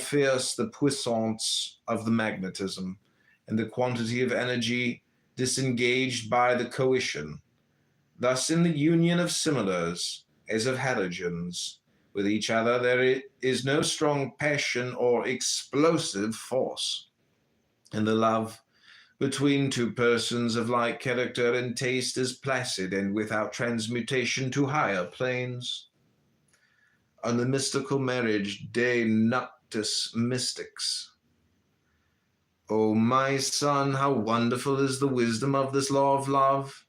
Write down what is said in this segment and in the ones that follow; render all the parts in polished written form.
fierce the puissance of the magnetism, and the quantity of energy disengaged by the coition. Thus, in the union of similars, as of halogens, with each other, there is no strong passion or explosive force. And the love between two persons of like character and taste is placid and without transmutation to higher planes. On the mystical marriage, De Noctis Mystics. O my son, how wonderful is the wisdom of this law of love!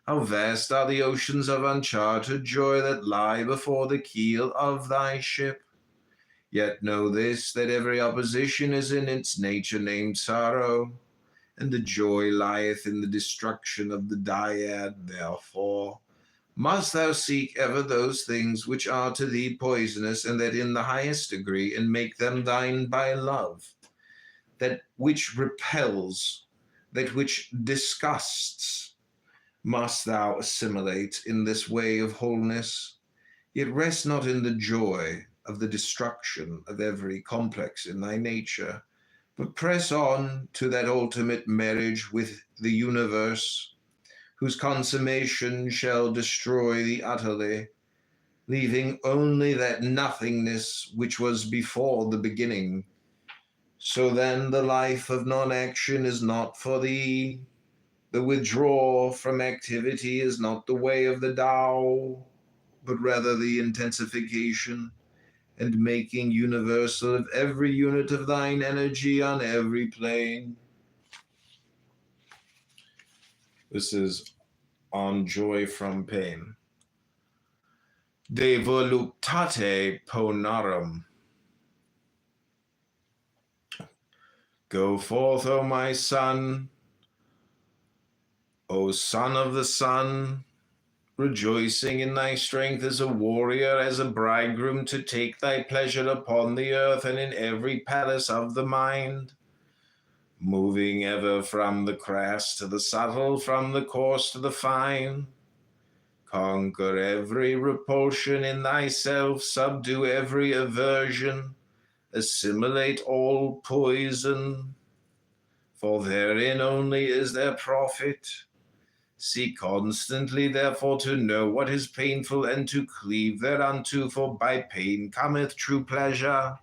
How vast are the oceans of uncharted joy that lie before the keel of thy ship! Yet know this, that every opposition is in its nature named sorrow, and the joy lieth in the destruction of the dyad. Therefore must thou seek ever those things which are to thee poisonous, and that in the highest degree, and make them thine by love. That which repels, that which disgusts, must thou assimilate in this way of wholeness, yet rest not in the joy of the destruction of every complex in thy nature, but press on to that ultimate marriage with the universe, whose consummation shall destroy thee utterly, leaving only that nothingness which was before the beginning. So then the life of non-action is not for thee. The withdrawal from activity is not the way of the Tao, but rather the intensification and making universal of every unit of thine energy on every plane. This is on joy from pain. De voluptate ponarum. Go forth, O my son, O son of the sun, rejoicing in thy strength as a warrior, as a bridegroom, to take thy pleasure upon the earth and in every palace of the mind, moving ever from the crass to the subtle, from the coarse to the fine. Conquer every repulsion in thyself, subdue every aversion, assimilate all poison, for therein only is there profit. Seek constantly, therefore, to know what is painful, and to cleave thereunto, for by pain cometh true pleasure.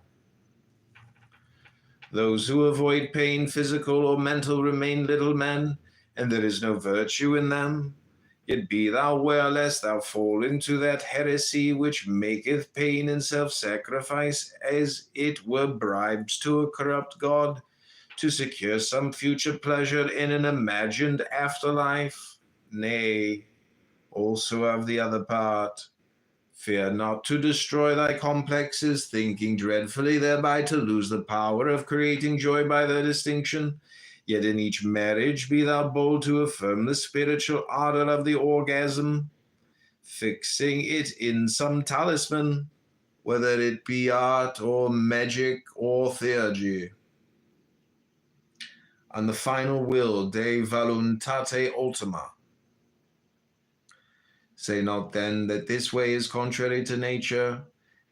Those who avoid pain, physical or mental, remain little men, and there is no virtue in them. Yet be thou aware lest thou fall into that heresy which maketh pain and self-sacrifice as it were bribes to a corrupt God, to secure some future pleasure in an imagined afterlife. Nay, also of the other part, fear not to destroy thy complexes, thinking dreadfully thereby to lose the power of creating joy by their distinction. Yet in each marriage be thou bold to affirm the spiritual ardor of the orgasm, fixing it in some talisman, whether it be art or magic or theurgy. On the final will, De voluntate ultima. Say not then that this way is contrary to nature,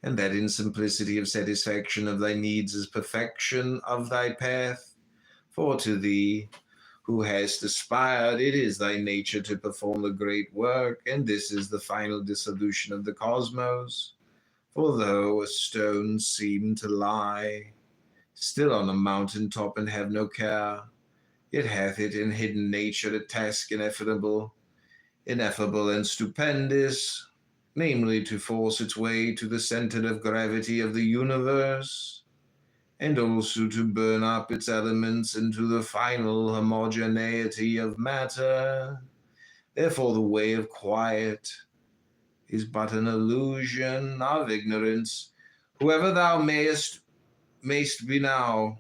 and that in simplicity of satisfaction of thy needs is perfection of thy path. For to thee, who hast aspired, it is thy nature to perform the great work, and this is the final dissolution of the cosmos. For though a stone seem to lie still on a mountain top and have no care, yet hath it in hidden nature a task ineffable and stupendous, namely to force its way to the center of gravity of the universe, and also to burn up its elements into the final homogeneity of matter. Therefore the way of quiet is but an illusion of ignorance. Whoever thou mayst be now,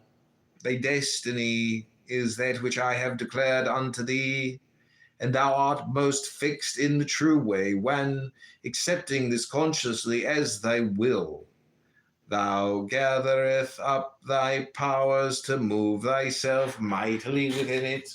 thy destiny is that which I have declared unto thee, and thou art most fixed in the true way when, accepting this consciously as thy will, thou gathereth up thy powers to move thyself mightily within it.